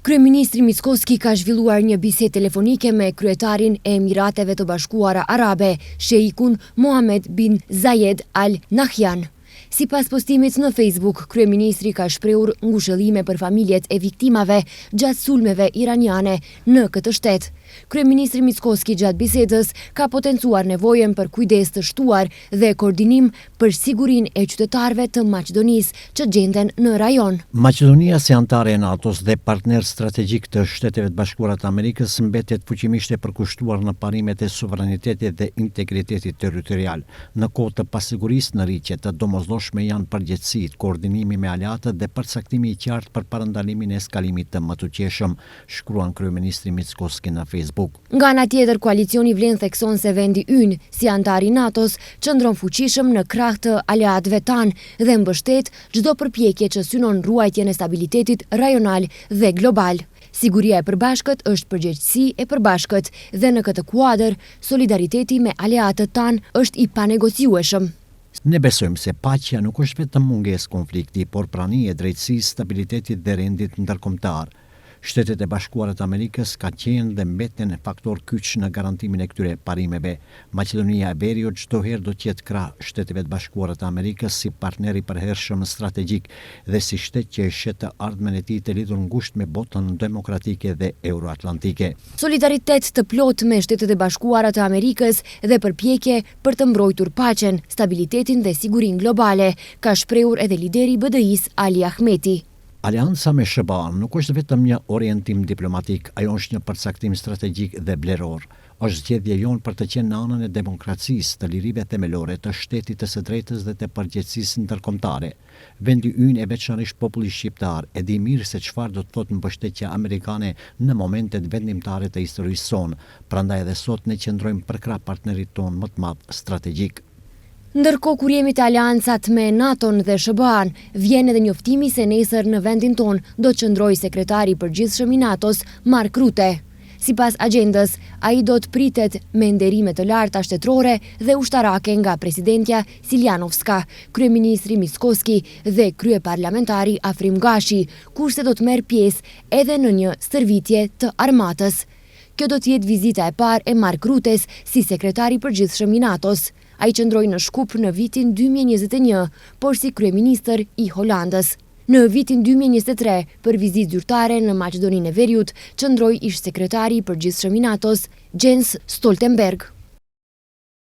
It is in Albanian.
Kryeministri Mickoski ka zhvilluar një bisedë telefonike me kryetarin e Emirateve të Bashkuara Arabe, Sheikun Mohammed bin Zayed Al Nahyan. Sipas postimit në Facebook, kryeministri ka shprehur ngushëllime për familjet e viktimave gjatë sulmeve iraniane në këtë shtet. Kryeministri Mickoski gjatë bisedës ka potencuar nevojën për kujdes të shtuar dhe koordinim për sigurinë e qytetarëve të Maqedonisë që gjenden në rajon. Maqedonia, si antare e NATO-s dhe partner strategjik të Shteteve të Bashkuara të Amerikës, mbetet fuqimisht e përkushtuar në parimet e suverenitetit dhe integritetit territorial. Në kohë të pasigurisë në rritje të domosdoshme janë përgjegjësitë, koordinimi me aleatët dhe përcaktimi i qartë për parandalimin e eskalimit të mëtuqeshëm, shkruan kryeministri Mickoski në Facebook. Nga ana tjetër, koalicioni vlen thekson se vendi ynë, si antar i NATO-s, qëndron fuqishëm në krah të aleatëve tanë dhe mbështet çdo përpjekje që synon ruajtjen e stabilitetit rajonal dhe global. Siguria e përbashkët është përgjegjësi e përbashkët dhe në këtë kuadër solidariteti me aleatët tanë është i panegociueshëm. Ne besojmë se paqja nuk është vetëm mungesë konflikti, por prania e drejtësisë, stabilitetit dhe rendit ndërkombëtar. Shtetet e Bashkuara të Amerikës ka qenë dhe mbeten faktor kyç në garantimin e këtyre parimeve. Maqedonia e Veriut çdo herë do të jetë krah Shteteve të Bashkuara të Amerikës si partner i përhershëm strategjik dhe si shtet që e shet të ardhmen e tij të lidhur ngushtë me botën demokratike dhe euroatlantike. Solidaritet të plotë me Shtetet e Bashkuara të Amerikës dhe përpjekje për të mbrojtur paqen, stabilitetin dhe sigurinë globale, ka shprehur edhe lideri i BDI-s Ali Ahmeti. Alianca me SBA-n nuk është vetëm një orientim diplomatik, ajo është një përcaktim strategjik dhe vleror. Është zgjedhja jonë për të qenë në anën e demokracisë, të lirive themelore, të shtetit, të së drejtës dhe të përgjegjësisë ndërkombëtare. Vendi ynë e veçanërisht populli shqiptar e di mirë se çfarë do të thotë mbështetja amerikane në momentet vendimtare të historisë sonë, prandaj edhe sot ne qëndrojmë përkrah partnerit tonë më të madh strategjik. Ndërkohë kur jemi të aleancat me NATO-n dhe SBA-n, vjen edhe njoftimi se nesër në vendin ton do të qëndrojë sekretari i përgjithshëm i NATO-s, Mark Rutte. Sipas agjendës, ai do të pritet me nderime të larta shtetërore dhe ushtarake nga presidentja Siljanovska, kryeministri Mickoski dhe kryeparlamentari Afrim Gashi, kurse do të merr pjesë edhe në një stërvitje të armatës. Kjo do të jetë vizita e parë e Mark Ruttes si sekretari i përgjithshëm i NATO-s. Ai qëndroi në Shkup në vitin 2021, por si kryeministër i Holandës. Në vitin 2023, për vizitë zyrtare në Maqedoninë e Veriut, qëndroi ish sekretari i përgjithshëm i NATO-s, Jens Stoltenberg.